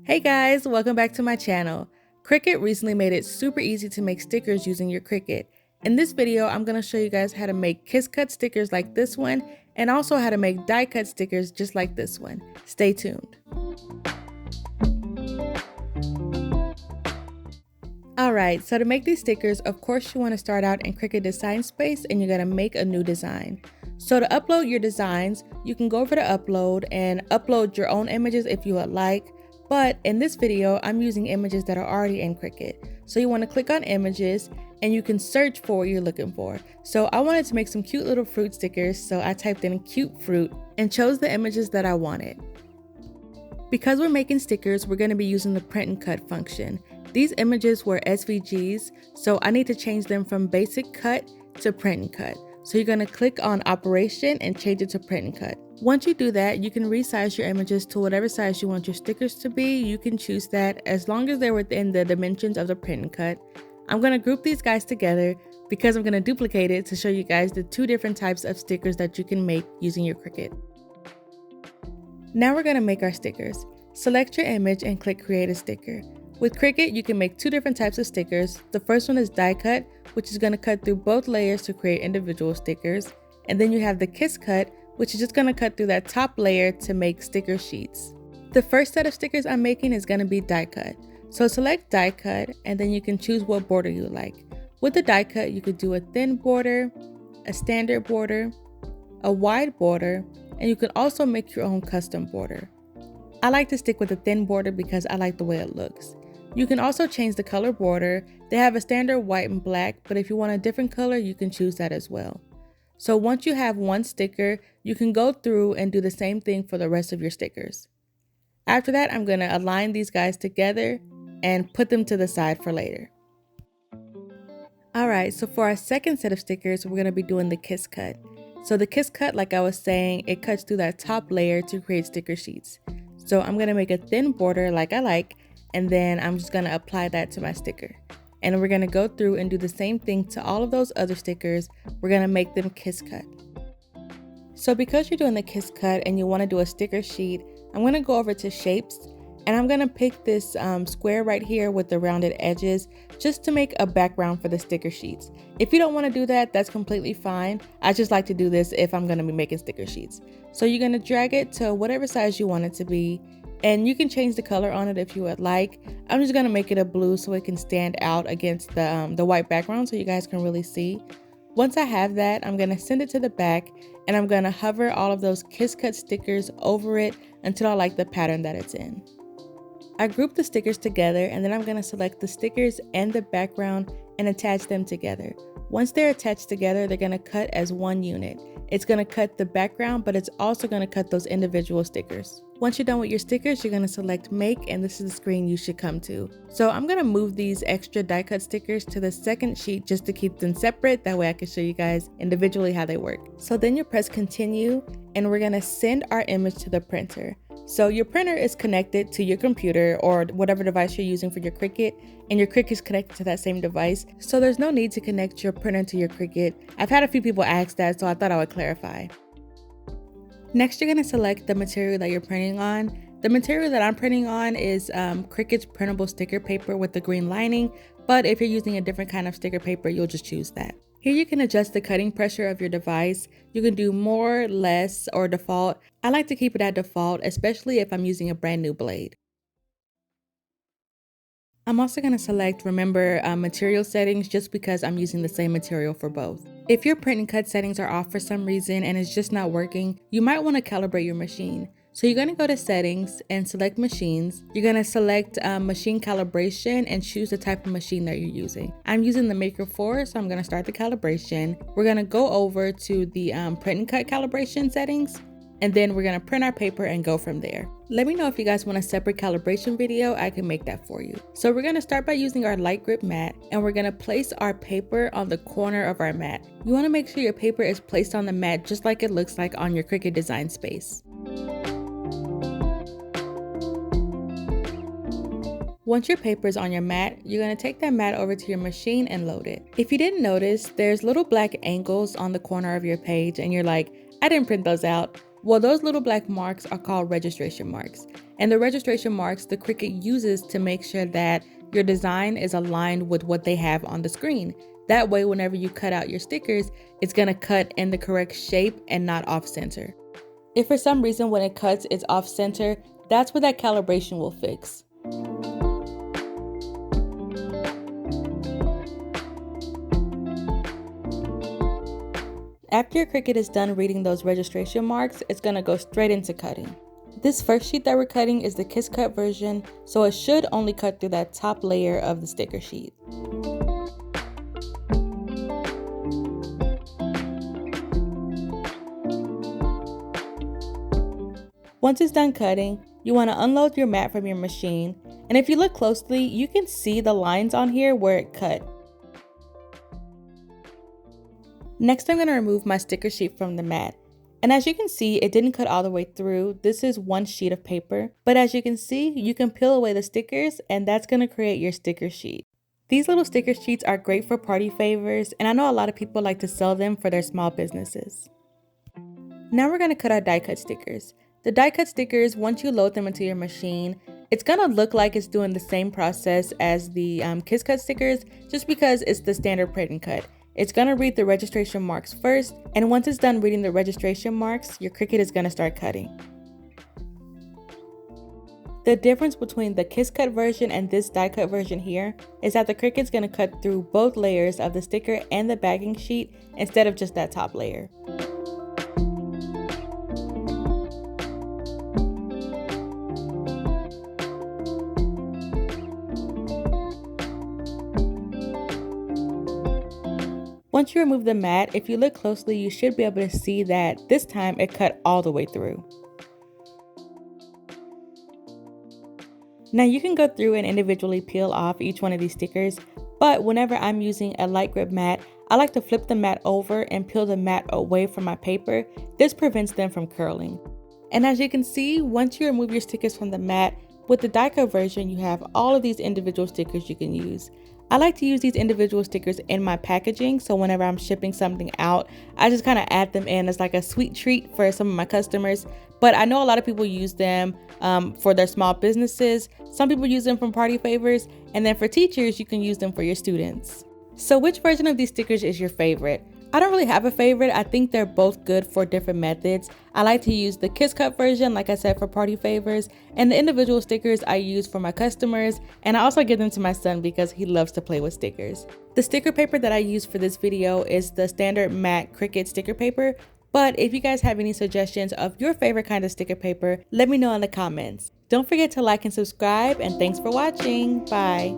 Hey guys, welcome back to my channel. Cricut recently made it super easy to make stickers using your Cricut. In this video, I'm going to show you guys how to make kiss cut stickers like this one and also how to make die cut stickers just like this one. Stay tuned. Alright, so to make these stickers, of course you want to start out in Cricut Design Space and you're going to make a new design. So to upload your designs, you can go over to upload and upload your own images if you would like. But in this video, I'm using images that are already in Cricut. So you want to click on images and you can search for what you're looking for. So I wanted to make some cute little fruit stickers, so I typed in cute fruit and chose the images that I wanted. Because we're making stickers, we're going to be using the print and cut function. These images were SVGs, so I need to change them from basic cut to print and cut. So you're going to click on operation and change it to print and cut. Once you do that, you can resize your images to whatever size you want your stickers to be. You can choose that as long as they're within the dimensions of the print and cut. I'm going to group these guys together because I'm going to duplicate it to show you guys the two different types of stickers that you can make using your Cricut. Now we're going to make our stickers. Select your image and click create a sticker. With Cricut, you can make two different types of stickers. The first one is die cut, which is going to cut through both layers to create individual stickers. And then you have the kiss cut, which is just going to cut through that top layer to make sticker sheets. The first set of stickers I'm making is going to be die cut. So select die cut and then you can choose what border you like. With the die cut, you could do a thin border, a standard border, a wide border, and you can also make your own custom border. I like to stick with a thin border because I like the way it looks. You can also change the color border. They have a standard white and black, but if you want a different color, you can choose that as well. So once you have one sticker, you can go through and do the same thing for the rest of your stickers. After that, I'm going to align these guys together and put them to the side for later. Alright, so for our second set of stickers, we're going to be doing the kiss cut. So the kiss cut, like I was saying, it cuts through that top layer to create sticker sheets. So I'm going to make a thin border like I like, and then I'm just going to apply that to my sticker. And we're going to go through and do the same thing to all of those other stickers. We're going to make them kiss cut. So because you're doing the kiss cut and you want to do a sticker sheet, I'm going to go over to shapes and I'm going to pick this square right here with the rounded edges just to make a background for the sticker sheets. If you don't want to do that, that's completely fine. I just like to do this if I'm going to be making sticker sheets. So you're going to drag it to whatever size you want it to be. And you can change the color on it if you would like. I'm just going to make it a blue so it can stand out against the white background so you guys can really see. Once I have that, I'm going to send it to the back and I'm going to hover all of those kiss cut stickers over it until I like the pattern that it's in. I group the stickers together and then I'm going to select the stickers and the background and attach them together. Once they're attached together, they're going to cut as one unit. It's going to cut the background, but it's also going to cut those individual stickers. Once you're done with your stickers, you're going to select make, and this is the screen you should come to. So I'm going to move these extra die cut stickers to the second sheet just to keep them separate. That way I can show you guys individually how they work. So then you press continue and we're going to send our image to the printer. So your printer is connected to your computer or whatever device you're using for your Cricut, and your Cricut is connected to that same device. So there's no need to connect your printer to your Cricut. I've had a few people ask that, so I thought I would clarify. Next, you're going to select the material that you're printing on. The material that I'm printing on is Cricut's printable sticker paper with the green lining, but if you're using a different kind of sticker paper, you'll just choose that. Here you can adjust the cutting pressure of your device. You can do more, less, or default. I like to keep it at default, especially if I'm using a brand new blade. I'm also going to select remember material settings just because I'm using the same material for both. If your print and cut settings are off for some reason and it's just not working, you might want to calibrate your machine. So you're going to go to settings and select machines. You're going to select machine calibration and choose the type of machine that you're using. I'm using the Maker 4, so I'm going to start the calibration. We're going to go over to the print and cut calibration settings, and then we're going to print our paper and go from there. Let me know if you guys want a separate calibration video. I can make that for you. So we're going to start by using our light grip mat, and we're going to place our paper on the corner of our mat. You want to make sure your paper is placed on the mat just like it looks like on your Cricut Design Space. Once your paper is on your mat, you're going to take that mat over to your machine and load it. If you didn't notice, there's little black angles on the corner of your page and you're like, I didn't print those out. Well, those little black marks are called registration marks. And the registration marks the Cricut uses to make sure that your design is aligned with what they have on the screen. That way, whenever you cut out your stickers, it's gonna cut in the correct shape and not off center. If for some reason when it cuts, it's off center, that's what that calibration will fix. After your Cricut is done reading those registration marks, it's gonna go straight into cutting. This first sheet that we're cutting is the Kiss Cut version, so it should only cut through that top layer of the sticker sheet. Once it's done cutting, you want to unload your mat from your machine, and if you look closely, you can see the lines on here where it cut. Next, I'm going to remove my sticker sheet from the mat. And as you can see, it didn't cut all the way through. This is one sheet of paper. But as you can see, you can peel away the stickers and that's going to create your sticker sheet. These little sticker sheets are great for party favors, and I know a lot of people like to sell them for their small businesses. Now we're going to cut our die cut stickers. The die cut stickers, once you load them into your machine, it's going to look like it's doing the same process as the Kiss Cut stickers just because it's the standard print and cut. It's going to read the registration marks first, and once it's done reading the registration marks, your Cricut is going to start cutting. The difference between the Kiss Cut version and this die cut version here is that the Cricut's going to cut through both layers of the sticker and the backing sheet instead of just that top layer. Once you remove the mat, if you look closely, you should be able to see that this time it cut all the way through. Now you can go through and individually peel off each one of these stickers, but whenever I'm using a light grip mat, I like to flip the mat over and peel the mat away from my paper. This prevents them from curling. And as you can see, once you remove your stickers from the mat, with the die cut version, you have all of these individual stickers you can use. I like to use these individual stickers in my packaging, so whenever I'm shipping something out, I just kind of add them in as like a sweet treat for some of my customers. But I know a lot of people use them for their small businesses. Some people use them for party favors, and then for teachers, you can use them for your students. So which version of these stickers is your favorite? I don't really have a favorite. I think they're both good for different methods. I like to use the Kiss Cut version, like I said, for party favors, and the individual stickers I use for my customers, and I also give them to my son because he loves to play with stickers. The sticker paper that I use for this video is the standard matte Cricut sticker paper, but if you guys have any suggestions of your favorite kind of sticker paper, let me know in the comments. Don't forget to like and subscribe, and thanks for watching. Bye.